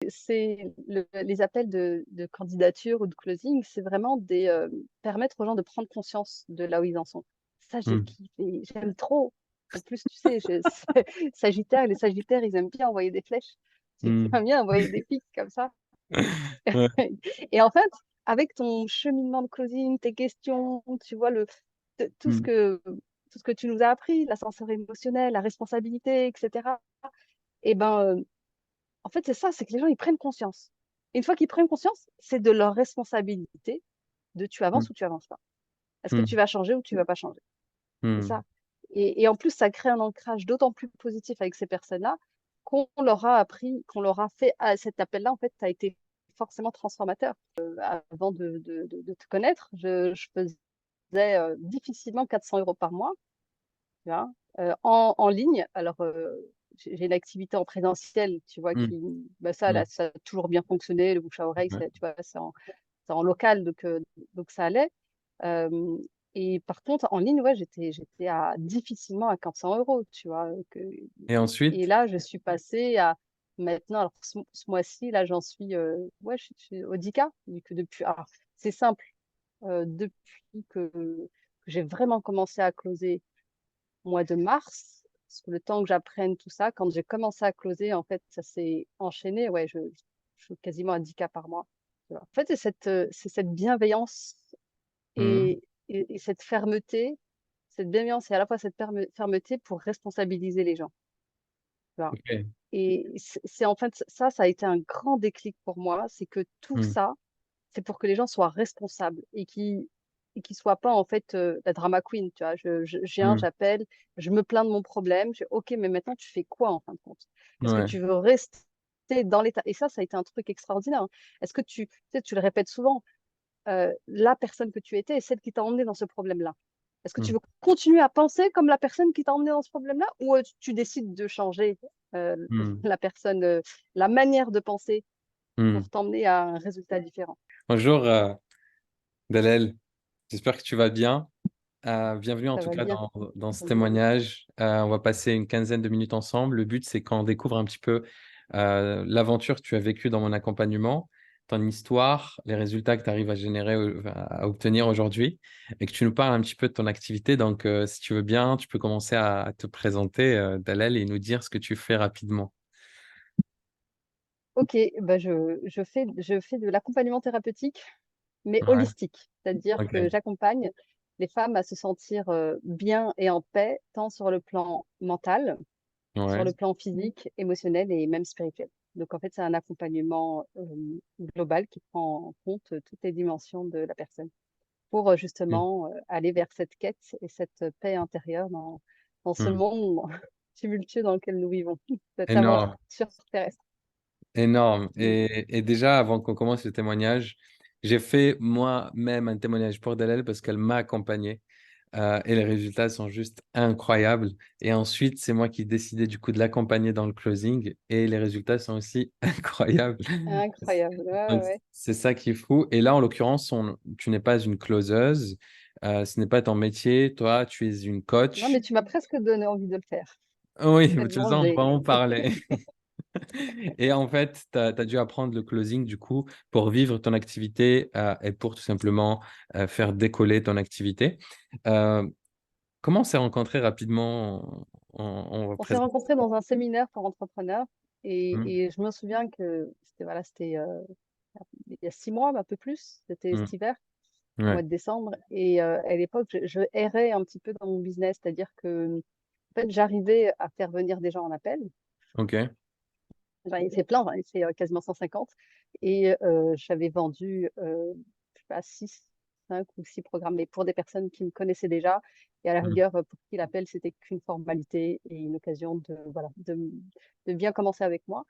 Les appels de candidature ou de closing, c'est vraiment permettre aux gens de prendre conscience de là où ils en sont. Ça, j'ai Hmm. kiffé, j'aime trop. En plus, tu sais, Sagittaire, les Sagittaires, ils aiment bien envoyer des flèches. Hmm. J'aime bien envoyer des pics comme ça. Ouais. Et en fait, avec ton cheminement de closing, tes questions, tu vois, t- tout ce Hmm. que, tout ce que tu nous as appris, l'ascenseur émotionnel, la responsabilité, etc. Et ben, en fait, c'est ça, c'est que les gens, ils prennent conscience. Et une fois qu'ils prennent conscience, c'est de leur responsabilité de tu Hmm. avances ou tu avances pas. Est-ce que Hmm. tu vas changer ou tu vas pas changer? C'est Hmm. ça. Et en plus, ça crée un ancrage d'autant plus positif avec ces personnes-là qu'on leur a appris, qu'on leur a fait, à cet appel-là, en fait, ça a été forcément transformateur. Avant de te connaître, je faisais difficilement 400 euros par mois, tu vois, en ligne. Alors, j'ai une activité en présentiel, tu vois, Hmm. bah, ça, Hmm. là, ça a toujours bien fonctionné, le bouche à oreille, Ouais. tu vois, c'est en local, donc ça allait. Euh, et par contre, en ligne, ouais, j'étais difficilement à 400 euros, tu vois. Et Et ensuite, là, je suis passée à maintenant, alors ce mois-ci, là, j'en suis, ouais, je suis au 10K, alors, c'est simple, depuis que j'ai vraiment commencé à closer au mois de mars, parce que le temps que j'apprenne tout ça, quand j'ai commencé à closer, en fait, ça s'est enchaîné, ouais, je suis quasiment à 10K par mois. Voilà. En fait, c'est cette bienveillance hmm. et, et cette fermeté, cette bienveillance et à la fois cette fermeté pour responsabiliser les gens. Tu vois. Ok. Et c'est en fait ça a été un grand déclic pour moi, c'est que tout Hmm. ça, c'est pour que les gens soient responsables et qui soient pas en fait la drama queen, tu vois. Hmm. J'appelle, je me plains de mon problème, ok, mais maintenant tu fais quoi en fin de compte? Est-ce que Ouais. tu veux rester dans l'état? Et ça a été un truc extraordinaire, hein. Est-ce que tu sais, tu le répètes souvent, la personne que tu étais est celle qui t'a emmené dans ce problème-là. Est-ce que Hmm. tu veux continuer à penser comme la personne qui t'a emmené dans ce problème-là ou tu décides de changer euh, Hmm. la personne, la manière de penser Hmm. pour t'emmener à un résultat différent? Bonjour, Dalel. J'espère que tu vas bien. Bienvenue en Ça tout va cas bien. dans ce témoignage. On va passer une quinzaine de minutes ensemble. Le but, c'est qu'on découvre un petit peu l'aventure que tu as vécue dans mon accompagnement, ton histoire, les résultats que tu arrives à générer, à obtenir aujourd'hui, et que tu nous parles un petit peu de ton activité. Donc, si tu veux bien, tu peux commencer à te présenter, Dalel, et nous dire ce que tu fais rapidement. Ok, bah je fais de l'accompagnement thérapeutique, mais Ouais, holistique. C'est-à-dire que ok. j'accompagne les femmes à se sentir bien et en paix, tant sur le plan mental, sur Ouais. le plan physique, émotionnel et même spirituel. Donc, en fait, c'est un accompagnement global qui prend en compte toutes les dimensions de la personne pour Hmm. justement aller vers cette quête et cette paix intérieure dans ce Hmm. monde tumultueux dans lequel nous vivons, cette Énorme. aventure terrestre. Énorme. Mm. Et déjà, avant qu'on commence le témoignage, j'ai fait moi-même un témoignage pour Dalel parce qu'elle m'a accompagné. Et les résultats sont juste incroyables. Et ensuite, c'est moi qui ai décidé du coup de l'accompagner dans le closing. Et les résultats sont aussi incroyables. Incroyable. Ouais, ouais, Donc, ouais. c'est ça qui est fou. Et là, en l'occurrence, tu n'es pas une closeuse. Ce n'est pas ton métier. Toi, tu es une Non, mais coach. tu m'as presque donné envie de le faire. Oui, Tellement on va j'ai. en parler. Et en fait, tu as dû apprendre le closing du coup pour vivre ton activité et pour tout simplement faire décoller ton activité. Euh, Comment on s'est rencontrés rapidement? On va On s'est présenter. rencontrés dans un séminaire pour entrepreneurs Hmm, et je me souviens que c'était il y a 6 mois, un peu plus. C'était hmm, cet hiver, au ouais, mois de décembre. Et à l'époque, je errais un petit peu dans mon business, c'est-à-dire que en fait, j'arrivais à faire venir des gens en appel. ok. J'en ai fait plein, j'en ai fait quasiment 150. Et j'avais vendu, je sais pas, 5 ou 6 programmes, mais pour des personnes qui me connaissaient déjà. Et à la Hmm, rigueur, pour qui l'appel, c'était qu'une formalité et une occasion voilà, de bien commencer avec moi.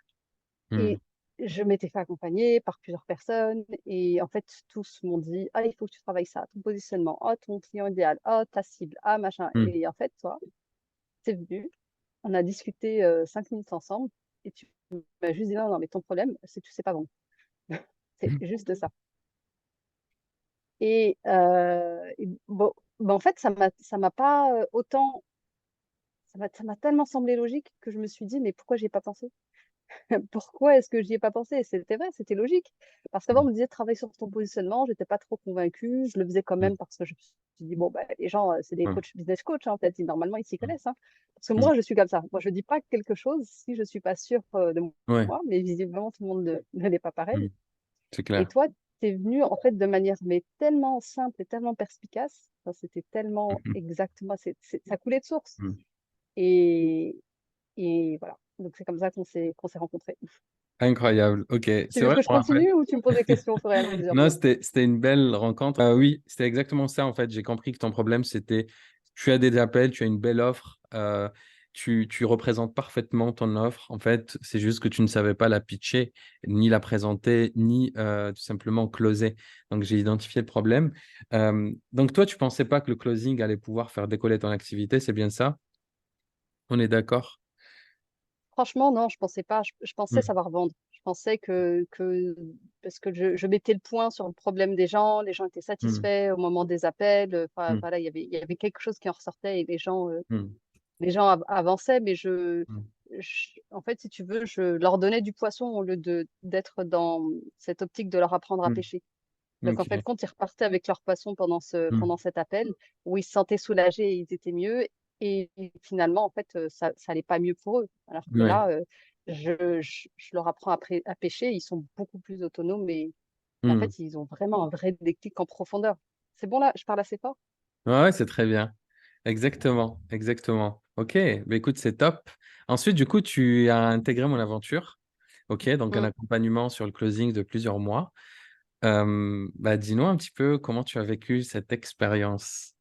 hmm, Et je m'étais fait accompagner par plusieurs personnes. Et en fait, tous m'ont dit, ah, il faut que tu travailles ça, ton positionnement, oh, ton client idéal, oh, ta cible, ah, machin. hmm, Et en fait, toi, c'est venu, on a discuté 5 minutes ensemble et tu m'as juste dit non, non, mais ton problème, c'est que tu sais pas vendre. C'est juste ça. Et bon, ben en fait, ça m'a pas autant, ça m'a tellement semblé logique que je me suis dit, mais pourquoi j'ai pas pensé? Pourquoi est-ce que j'y ai pas pensé? C'était vrai, c'était logique. Parce qu'avant, on me disait travaille sur ton positionnement, j'étais pas trop convaincue, je le faisais quand mm, même parce que je me suis dit, bon, bah, les gens, c'est des mm, coachs, business coach, hein, en fait, normalement, ils s'y mm, connaissent, hein. Parce que mm. moi, je suis comme ça. Moi, je dis pas quelque chose si je suis pas sûre de Ouais, moi, mais visiblement, tout le monde ne l'est pas mm, pareil. c'est Et clair. toi, t'es venu, en fait, de manière, mais tellement simple et tellement perspicace. Enfin, c'était tellement Mhm, exactement, ça coulait de source. mm. Et, et voilà. Donc, c'est comme ça qu'on s'est rencontrés. Incroyable. Ok, Tu c'est veux vrai, que je je me rappelle. continue ou tu me poses des questions au fur et à mesure? Non, c'était une belle rencontre. Oui, c'était exactement ça en fait. J'ai compris que ton problème, c'était tu as des appels, tu as une belle offre, tu représentes parfaitement ton offre. En fait, c'est juste que tu ne savais pas la pitcher, ni la présenter, ni tout simplement closer. Donc, j'ai identifié le problème. Donc, toi, tu pensais pas que le closing allait pouvoir faire décoller ton activité, c'est bien ça? On est d'accord? Franchement, non, je pensais pas. Je pensais Hmm, savoir vendre. Je pensais parce que je mettais le point sur le problème des gens, les gens étaient hmm, satisfaits au moment des appels. Enfin, hmm, voilà, il y avait quelque chose qui en ressortait et hmm, avançaient, mais hmm, en fait, si tu veux, je leur donnais du poisson au lieu d'être dans cette optique de leur apprendre à hmm. pêcher. Donc, en fait, Ok. quand ils repartaient avec leur poisson Hmm, pendant cet appel, où ils se sentaient soulagés et ils étaient mieux, et finalement, en fait, ça allait pas mieux pour eux. Alors que ouais. là, je leur apprends à pêcher, ils sont beaucoup plus autonomes et en Hmm. fait, ils ont vraiment un vrai déclic en profondeur. C'est bon là, je parle assez fort? Ouais, ouais, c'est très bien. Exactement, exactement. Ok, bah écoute, c'est top. Ensuite, du coup, tu as intégré mon aventure. Ok, donc un Mm. accompagnement sur le closing de plusieurs mois. Bah, dis-nous un petit peu comment tu as vécu cette expérience.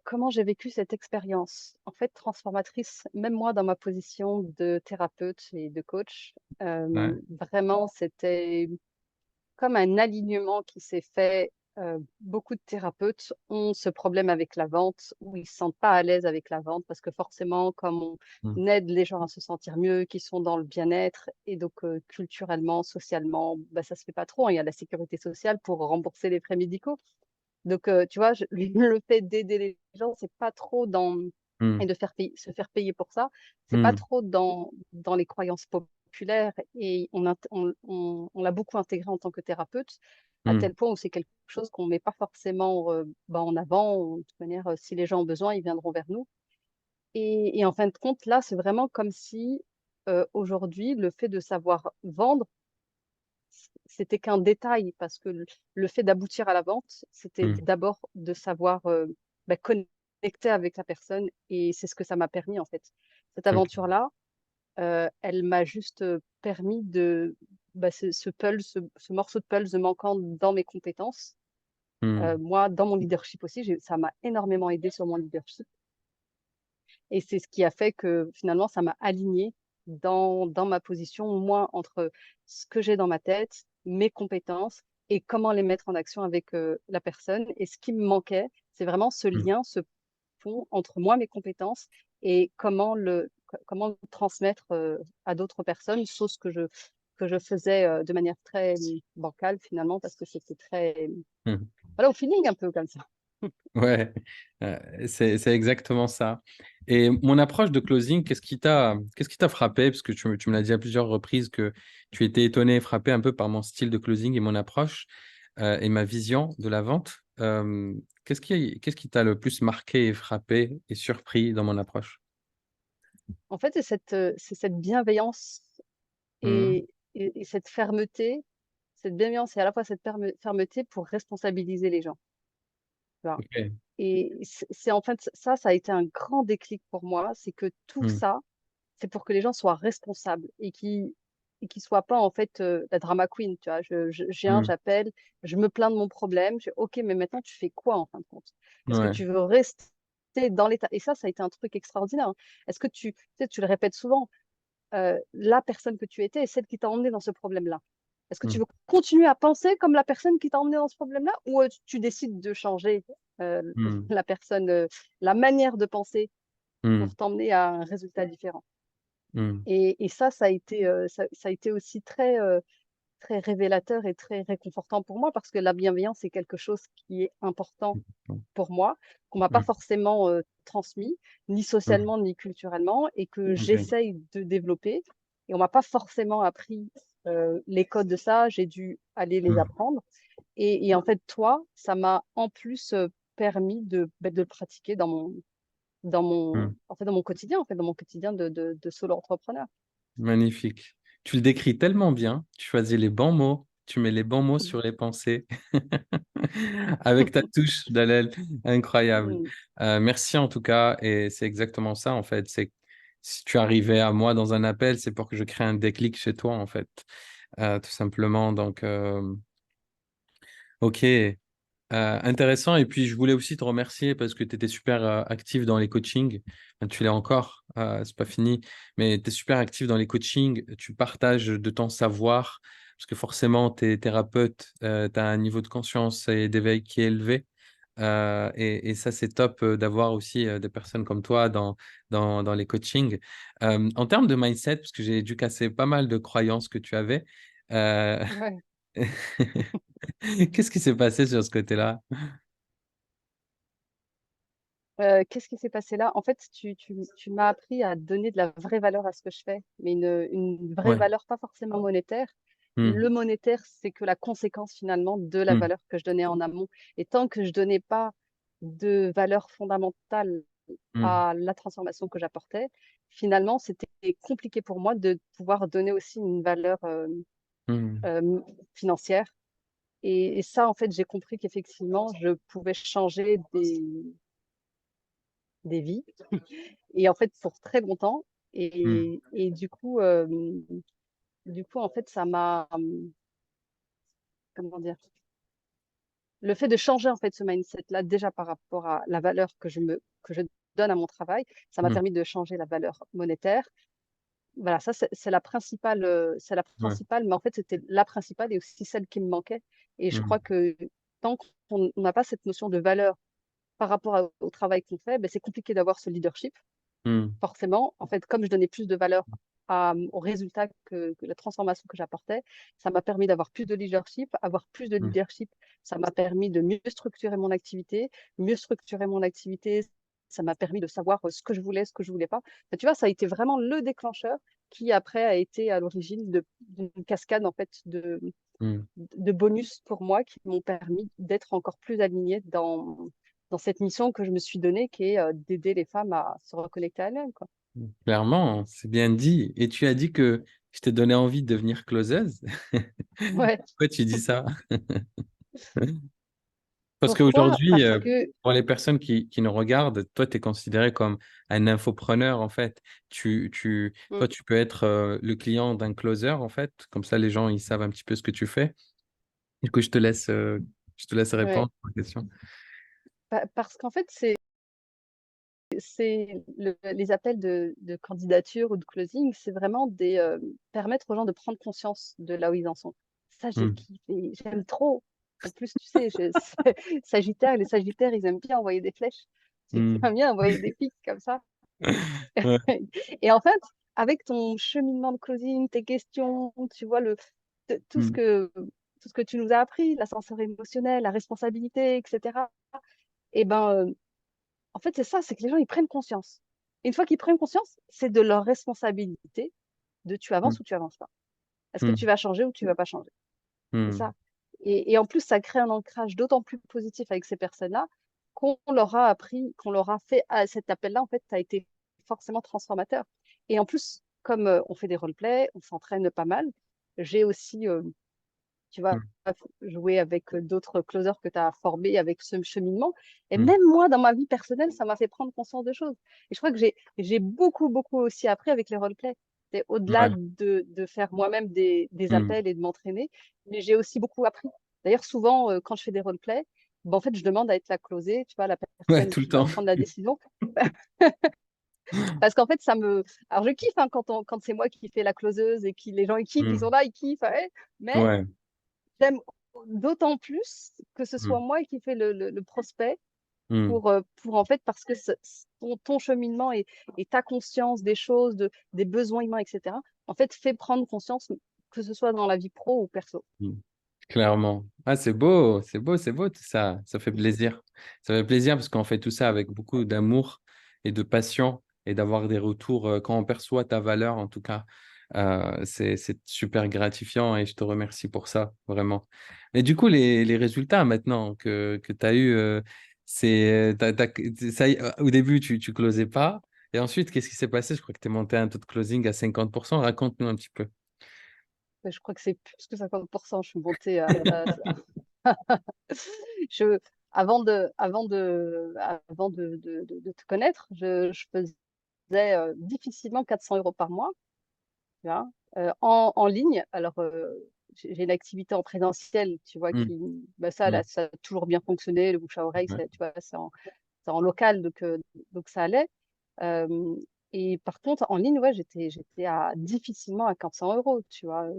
Comment j'ai vécu cette expérience? En fait, transformatrice, même moi dans ma position de thérapeute et de coach, Ouais. vraiment, c'était comme un alignement qui s'est fait. Beaucoup de thérapeutes ont ce problème avec la vente où ils ne se sentent pas à l'aise avec la vente parce que forcément, comme Mm, on aide les gens à se sentir mieux, qu'ils sont dans le bien-être et donc culturellement, socialement, bah, ça se fait pas trop, hein. Il y a la sécurité sociale pour rembourser les frais médicaux. Donc, tu vois, le fait d'aider les gens, c'est pas trop dans et mm, de se faire payer pour ça, c'est pas mm, trop dans les croyances populaires et on l'a beaucoup intégré en tant que thérapeute, à mm, tel point où c'est quelque chose qu'on met pas forcément en avant. De toute manière, si les gens ont besoin, ils viendront vers nous. Et en fin de compte, là, c'est vraiment comme si aujourd'hui, le fait de savoir vendre, c'était qu'un détail parce que le fait d'aboutir à la vente, c'était mm. d'abord de savoir connecter avec la personne et c'est ce que ça m'a permis en fait. Cette Ok. aventure-là, elle m'a juste permis ce morceau de puzzle manquant dans mes compétences. Mm, Moi, dans mon leadership aussi, ça m'a énormément aidé sur mon leadership. Et c'est ce qui a fait que finalement, ça m'a alignée dans ma position, moi, entre ce que j'ai dans ma tête, mes compétences et comment les mettre en action avec la personne. Et ce qui me manquait, c'est vraiment ce mm, lien, ce pont entre moi, mes compétences et comment le transmettre à d'autres personnes, chose que je faisais de manière très bancale finalement, parce que c'était très, mm. voilà, au feeling un peu comme ça. Ouais, c'est exactement ça. Et mon approche de closing, qu'est-ce qui t'a frappé? Parce que tu me l'as dit à plusieurs reprises que tu étais étonné et frappé un peu par mon style de closing et mon approche et ma vision de la vente. Qu'est-ce qui t'a le plus marqué et frappé et surpris dans mon approche? En fait, c'est cette bienveillance Mhm. et cette fermeté, cette bienveillance et à la fois cette fermeté pour responsabiliser les gens. Tu vois. Ok. Et c'est en fait ça a été un grand déclic pour moi, c'est que tout Mhm. ça, c'est pour que les gens soient responsables et qui soient pas en fait la drama queen, tu vois. Je viens, Mhm. j'appelle, je me plains de mon problème, je dis ok, mais maintenant tu fais quoi en fin de compte? Est-ce que Ouais. tu veux rester dans l'état? Et ça a été un truc extraordinaire, hein. Est-ce que tu sais, tu le répètes souvent, la personne que tu étais est celle qui t'a emmené dans ce problème-là. Est-ce que tu Mhm. veux continuer à penser comme la personne qui t'a emmené dans ce problème-là ou tu décides de changer euh, Mhm. la personne, la manière de penser Mhm. pour t'emmener à un résultat différent? Mhm. Et ça a été aussi très, très révélateur et très réconfortant pour moi parce que la bienveillance, c'est quelque chose qui est important pour moi, qu'on m'a pas Mm. forcément transmis, ni Mm. socialement, ni culturellement, et que Ok. j'essaye de développer. Et on m'a pas forcément appris les codes de ça, j'ai dû aller les Mm. apprendre. Et en fait, toi, ça m'a en plus permis de le pratiquer Mm. dans mon quotidien, dans mon quotidien de solo entrepreneur. Magnifique. Tu le décris tellement bien, tu choisis les bons mots, tu mets les bons mots sur les pensées. Avec ta touche, Dalel, incroyable. Mm. Merci en tout cas, et c'est exactement ça en fait. C'est si tu arrivais à moi dans un appel, c'est pour que je crée un déclic chez toi en fait. Tout simplement. Donc, ok. Intéressant. Et puis, je voulais aussi te remercier parce que tu étais super actif dans les coachings. Enfin, tu l'es encore, c'est pas fini, mais tu es super actif dans les coachings. Tu partages de ton savoir parce que forcément, tu es thérapeute, tu as un niveau de conscience et d'éveil qui est élevé. Et ça, c'est top d'avoir aussi des personnes comme toi dans les coachings. En termes de mindset, parce que j'ai dû casser pas mal de croyances que tu avais, euh, Ouais. qu'est-ce qui s'est passé sur ce côté-là? Qu'est-ce qui s'est passé là? En fait, tu m'as appris à donner de la vraie valeur à ce que je fais, mais une vraie Ouais. valeur, pas forcément monétaire. Hmm. Le monétaire, c'est que la conséquence finalement de la Hmm. valeur que je donnais en amont. Et tant que je donnais pas de valeur fondamentale Hmm. à la transformation que j'apportais, finalement, c'était compliqué pour moi de pouvoir donner aussi une valeur Hmm. euh, financière. Et ça, en fait, j'ai compris qu'effectivement, je pouvais changer des vies. Et en fait, pour très longtemps. Hmm. Et du coup, en fait, ça m'a, comment dire, le fait de changer en fait ce mindset-là, déjà par rapport à la valeur que je donne à mon travail, ça m'a Hmm. permis de changer la valeur monétaire. Voilà, ça, c'est la principale, c'est la Ouais. principale, mais en fait, c'était la principale et aussi celle qui me manquait. Et je Hmm. crois que tant qu'on n'a pas cette notion de valeur par rapport au travail qu'on fait, ben, c'est compliqué d'avoir ce leadership. Hmm. Forcément, en fait, comme je donnais plus de valeur au résultat que la transformation que j'apportais, ça m'a permis d'avoir plus de leadership. Avoir plus de Hmm. leadership, ça m'a permis de mieux structurer mon activité. Mieux structurer mon activité, ça m'a permis de savoir ce que je voulais, ce que je voulais pas. Enfin, tu vois, ça a été vraiment le déclencheur qui après a été à l'origine d'une cascade en fait Hmm. de bonus pour moi qui m'ont permis d'être encore plus alignée dans cette mission que je me suis donnée, qui est d'aider les femmes à se reconnecter à elles-mêmes, quoi. Clairement, c'est bien dit. Et tu as dit que je t'ai donné envie de devenir closeuse. Ouais. Pourquoi tu dis ça? Parce Pourquoi? qu'aujourd'hui, Parce que pour les personnes qui nous regardent, toi, tu es considéré comme un infopreneur, en fait. mm, Toi, tu peux être le client d'un closer, en fait. Comme ça, les gens, ils savent un petit peu ce que tu fais. Du coup, je te laisse ouais. répondre à la question. Parce qu'en fait, les appels de candidature ou de closing, c'est vraiment permettre aux gens de prendre conscience de là où ils en sont. Ça, j'ai Hmm. kiffé, j'aime trop. En plus, tu sais, Sagittaire, les Sagittaires, ils aiment bien envoyer des flèches. Hmm. J'aime bien envoyer des pics comme ça. Ouais. Et en fait, avec ton cheminement de closing, tes questions, tu vois, tout ce Hmm. que, tout ce que tu nous as appris, l'ascenseur émotionnel, la responsabilité, etc. Et ben, en fait, c'est ça, c'est que les gens, ils prennent conscience. Et une fois qu'ils prennent conscience, c'est de leur responsabilité de tu Hmm. avances ou tu avances pas. Est-ce que Hmm. tu vas changer ou tu vas pas changer? C'est Hmm. ça. Et en plus, ça crée un ancrage d'autant plus positif avec ces personnes-là qu'on leur a appris, qu'on leur a fait à cet appel-là, en fait, ça a été forcément transformateur. Et en plus, comme on fait des roleplays, on s'entraîne pas mal, j'ai aussi, tu vas Hmm. jouer avec d'autres closers que tu as formés avec ce cheminement. Et Hmm. même moi, dans ma vie personnelle, ça m'a fait prendre conscience de choses. Et je crois que j'ai beaucoup, beaucoup aussi appris avec les roleplays. C'est au-delà Ouais. de faire moi-même des Hmm. appels et de m'entraîner, mais j'ai aussi beaucoup appris. D'ailleurs, souvent, quand je fais des roleplays, ben, en fait, je demande à être la closée, tu vois, la Ouais, personne tout le qui va temps. prendre la décision. Parce qu'en fait, Alors, je kiffe hein, quand c'est moi qui fais la closeuse et qui les gens ils kiffent, ils Hmm. sont là, ils kiffent, ouais. Mais Ouais. j'aime d'autant plus que ce soit Hmm. moi qui fais le prospect Hmm. pour en fait, parce que ton cheminement et ta conscience des choses, des besoins humains, etc., en fait, fait prendre conscience que ce soit dans la vie pro ou perso. Mm. Clairement. Ah, c'est beau, c'est beau, c'est beau tout ça. Ça fait plaisir. Ça fait plaisir parce qu'on fait tout ça avec beaucoup d'amour et de passion et d'avoir des retours quand on perçoit ta valeur, en tout cas. C'est super gratifiant et je te remercie pour ça, vraiment. Et du coup, les résultats maintenant que tu as eu, au début, tu closais pas. Et ensuite, qu'est-ce qui s'est passé? Je crois que tu es monté à un taux de closing à 50%. Raconte-nous un petit peu. Je crois que c'est plus que 50%. Je suis montée je, avant de te connaître, je faisais difficilement 400 euros par mois, tu vois, en ligne. Alors, j'ai une activité en présentiel, tu vois, Mm. bah, ça, Mm. là, ça a toujours bien fonctionné, le bouche à oreille, Ouais. tu vois, c'est en local, donc ça allait. Euh, et par contre, en ligne, ouais, j'étais à difficilement à 400 euros, tu vois.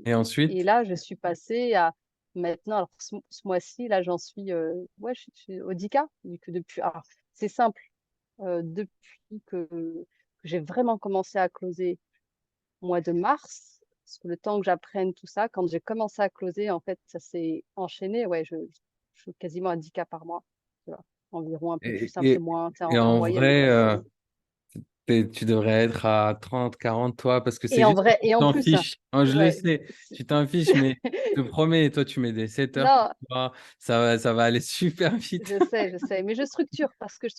Et Et ensuite? là, je suis passée à maintenant, alors ce mois-ci, là, j'en suis, ouais, je suis au 10K, depuis, alors, c'est simple, depuis que j'ai vraiment commencé à closer au mois de mars, parce que le temps que j'apprenne tout ça, quand j'ai commencé à closer, en fait, ça s'est enchaîné, ouais, je suis quasiment à 10K par mois, tu vois, environ un peu Et, plus, un peu et, moins, et en en moyenne, vrai, quoi. tu devrais être à 30, 40, toi, parce que c'est Et en juste que vrai, tu et en t'en plus, fiches. Oh, je le ouais, sais, tu t'en fiches, mais je te promets, toi, tu mets des 7 heures non, pour toi, ça va aller super vite. je sais, mais je structure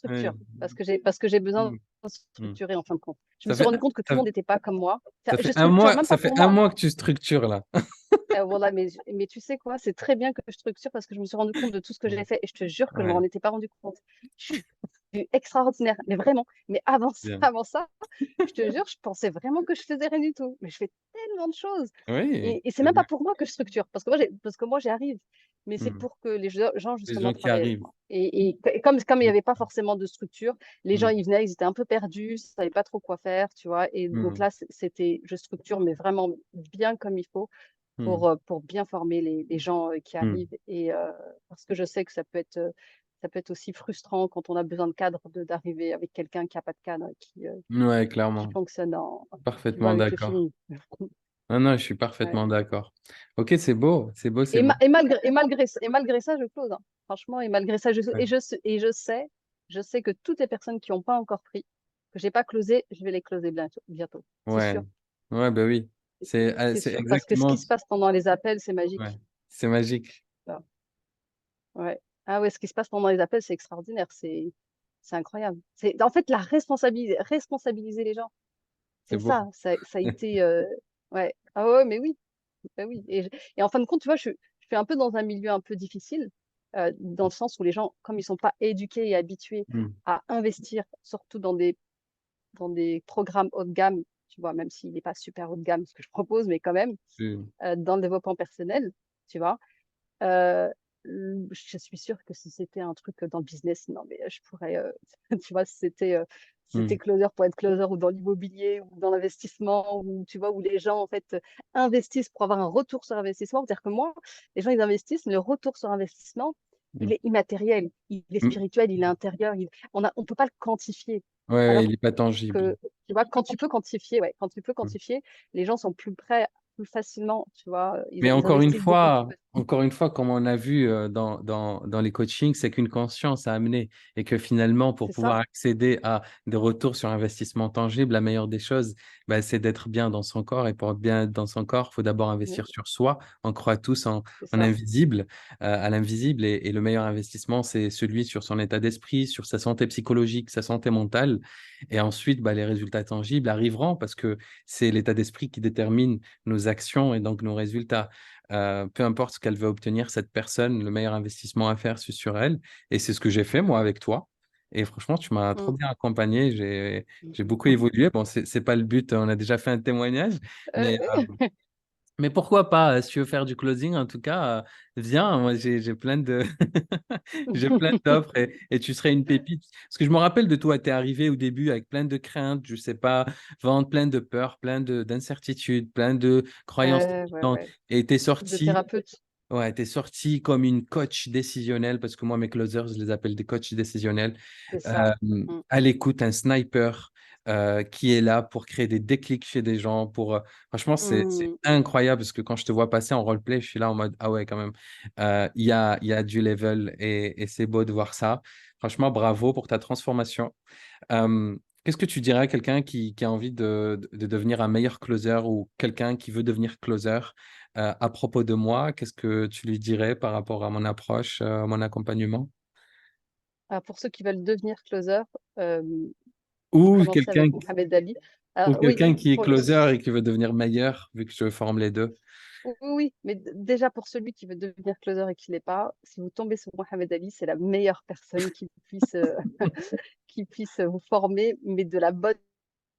Ouais. parce que j'ai besoin Mm, de mm. structurer en fin de compte. Je me Ça suis fait, rendu compte que tout ça, le monde n'était pas comme moi. ça Je fait un structure mois, même ça pas fait pour un moi. mois que tu structures là. Voilà, mais tu sais quoi, c'est très bien que je structure parce que je me suis rendu compte de tout ce que j'ai fait et je te jure que je ne Ouais, m'en étais pas rendu compte. Je suis extraordinaire, mais vraiment. Mais avant, bien. avant ça, je te jure, je pensais vraiment que je faisais rien du tout. Mais je fais tellement de choses. Oui, Et c'est c'est même pas bien. pour moi que je structure, parce que moi, j'y arrive. Mais c'est Mm. pour que les gens, Les justement, gens qui travaillent avec arrivent. moi. Et comme il n'y avait pas forcément de structure, les gens, Mm, ils venaient, ils étaient un peu perdus, ils ne savaient pas trop quoi faire, tu vois. Et donc mm, là, je structure, mais vraiment bien comme il faut mm, pour bien former les gens qui mm. arrivent. Et parce que je sais que ça peut être aussi frustrant quand on a besoin de cadre d'arriver avec quelqu'un qui n'a pas de cadre, Ouais, qui clairement. fonctionne tu vois, Parfaitement avec le d'accord. feeling. Non, non, je suis Ouais. parfaitement d'accord. Ok, c'est beau, c'est beau, c'est beau. Et malgré ça, je close, hein. Franchement, et malgré ça, Ouais. je sais que toutes les personnes qui n'ont pas encore pris, que j'ai pas closé, je vais les closer bientôt. C'est Ouais, sûr. ouais, bah oui. C'est C'est sûr. Parce que ce qui exactement. se passe pendant les appels, c'est Ouais, magique. c'est magique. Voilà. Ouais. Ah ouais, ce qui se passe pendant les appels, c'est extraordinaire. C'est incroyable. C'est, en fait, responsabiliser les gens. C'est C'est beau. ça a été, ouais. Ah ouais, mais oui. Bah oui. Et en fin de compte, tu vois, je suis un peu dans un milieu un peu difficile, dans le sens où les gens, comme ils sont pas éduqués et habitués Mm. à investir, surtout dans des programmes haut de gamme, tu vois, même s'il n'est pas super haut de gamme ce que je propose, mais quand même, Mm. dans le développement personnel, tu vois. Euh, je suis sûre que si c'était un truc dans le business, non, mais je pourrais, tu vois, si c'était Mm. closer pour être closer ou dans l'immobilier ou dans l'investissement, ou tu vois, où les gens, en fait, investissent pour avoir un retour sur investissement. C'est-à-dire que moi, les gens, ils investissent, mais le retour sur investissement, il Mm. est immatériel, il est Mm. spirituel, il est intérieur, on peut pas le quantifier. Ouais, il Alors n'est pas tangible. que, tu vois, quand tu peux quantifier, ouais, quand tu peux Mm. quantifier, les gens sont plus prêts, plus facilement, tu vois, Mais ils investissent beaucoup plus. encore une fois, comme on a vu dans les coachings, c'est qu'une conscience à amener et que finalement, pour C'est ça, pouvoir accéder à des retours sur investissement tangible, la meilleure des choses, bah, c'est d'être bien dans son corps. Et pour être bien dans son corps, il faut d'abord ouais, investir sur soi. On croit tous c'est en ça. invisible, à l'invisible. Et le meilleur investissement, c'est celui sur son état d'esprit, sur sa santé psychologique, sa santé mentale. Et ensuite, bah, les résultats tangibles arriveront parce que c'est l'état d'esprit qui détermine nos actions et donc nos résultats. Peu importe ce qu'elle veut obtenir, cette personne, le meilleur investissement à faire, c'est sur elle. Et c'est ce que j'ai fait, moi, avec toi. Et franchement, tu m'as trop Mm. bien accompagné. J'ai beaucoup évolué. Bon, c'est pas le but. On a déjà fait un témoignage. Mais, Euh, mais pourquoi pas, si tu veux faire du closing, en tout cas, viens. Moi, j'ai plein de, j'ai plein d'offres et tu serais une pépite. Parce que je me rappelle de toi, tu es arrivé au début avec plein de craintes, je sais pas, vendre plein de peurs, d'incertitudes, plein de croyances ouais, limitantes. ouais. Et tu es De sorti, thérapeute, ouais, t'es sorti comme une coach décisionnelle, parce que moi, mes closers, je les appelle des coachs décisionnels, c'est ça. euh, Mm. à l'écoute, un sniper. qui est là pour créer des déclics chez des gens. Franchement, c'est Hmm. incroyable parce que quand je te vois passer en roleplay, je suis là en mode, ah ouais, quand même, il y a du level et c'est beau de voir ça. Franchement, bravo pour ta transformation. Qu'est-ce que tu dirais à quelqu'un qui a envie de devenir un meilleur closer ou quelqu'un qui veut devenir closer à propos de moi? Qu'est-ce que tu lui dirais par rapport à mon approche, mon accompagnement? Alors, pour ceux qui veulent devenir closer, euh, Ou commencer quelqu'un avec Mohamed Ali. ou Oui, quelqu'un qui est closer et qui veut devenir meilleur, vu que je forme les deux. oui, oui, mais déjà pour celui qui veut devenir closer et qui ne l'est pas, si vous tombez sur Mohamed Ali, c'est la meilleure personne qui puisse, qui puisse vous former, mais de la bonne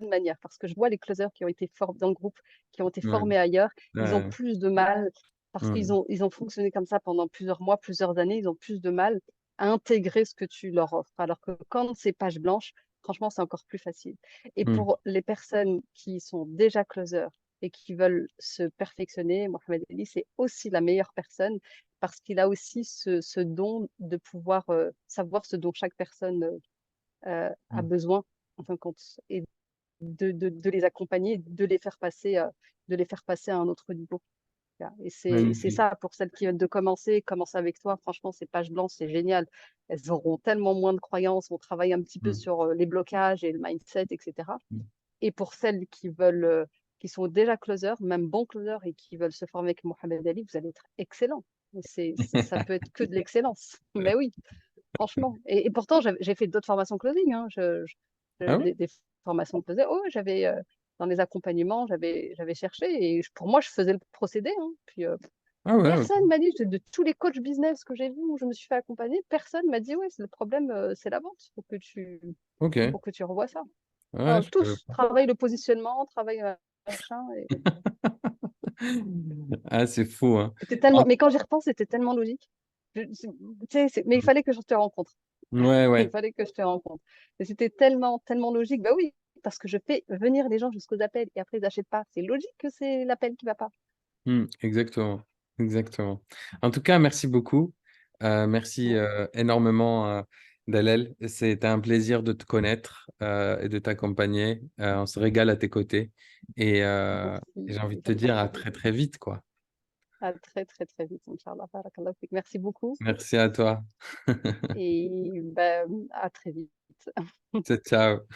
manière. Parce que je vois les closers qui ont été formés dans le groupe, qui ont été Ouais, formés ailleurs, ils ont ouais, plus de mal, parce ouais, ils ont fonctionné comme ça pendant plusieurs mois, plusieurs années, ils ont plus de mal à intégrer ce que tu leur offres. Alors que quand c'est page blanche, franchement, c'est encore plus facile. Et mm, pour les personnes qui sont déjà closers et qui veulent se perfectionner, Mohamed Ali, c'est aussi la meilleure personne parce qu'il a aussi ce don de pouvoir savoir ce dont chaque personne a mm, besoin en fin de compte et de les accompagner, de les faire passer à un autre niveau. Et c'est magnifique. ça, pour celles qui viennent de commencer, commencer avec toi, franchement, c'est page blanche, c'est génial. Elles auront tellement moins de croyances, on travaille un petit peu Mm, sur les blocages et le mindset, etc. mm. Et pour celles qui veulent, qui sont déjà closers, même bons closers et qui veulent se former avec Mohamed Ali, vous allez être excellent. Ça peut être que de l'excellence. Mais oui, franchement. Et pourtant, j'ai fait d'autres formations closing. Hein. Ah ouais? Des formations closing. Oh, j'avais dans les accompagnements, j'avais cherché et pour moi, je faisais le procédé. Hein. Puis Ah ouais, ok. personne m'a dit, de tous les coachs business que j'ai vus où je me suis fait accompagner, personne m'a dit, ouais, c'est le problème, c'est la vente. Ok. Faut que tu revoies ça. Ouais, Non, je savais tous pas. travaillent le positionnement, travaillent machin. Ah, c'est fou, hein. C'était En- tellement, mais quand j'y repense, c'était tellement logique. Tu sais, mais il fallait que je te rencontre. Ouais, Il ouais. fallait que je te rencontre. Et c'était tellement logique. Bah oui, parce que je fais venir les gens jusqu'aux appels et après ils n'achètent pas. C'est logique que c'est l'appel qui va pas. Exactement. Exactement. En tout cas, merci beaucoup. Merci Ouais, énormément, Dalel. C'était un plaisir de te connaître et de t'accompagner. On se régale à tes côtés. Et merci, j'ai envie de c'est te comme ça dire à que très, très vite, quoi. à très vite, Inch'Allah. Barakallahu fik. Merci beaucoup Merci à toi. et bah, à très vite. Ciao, ciao.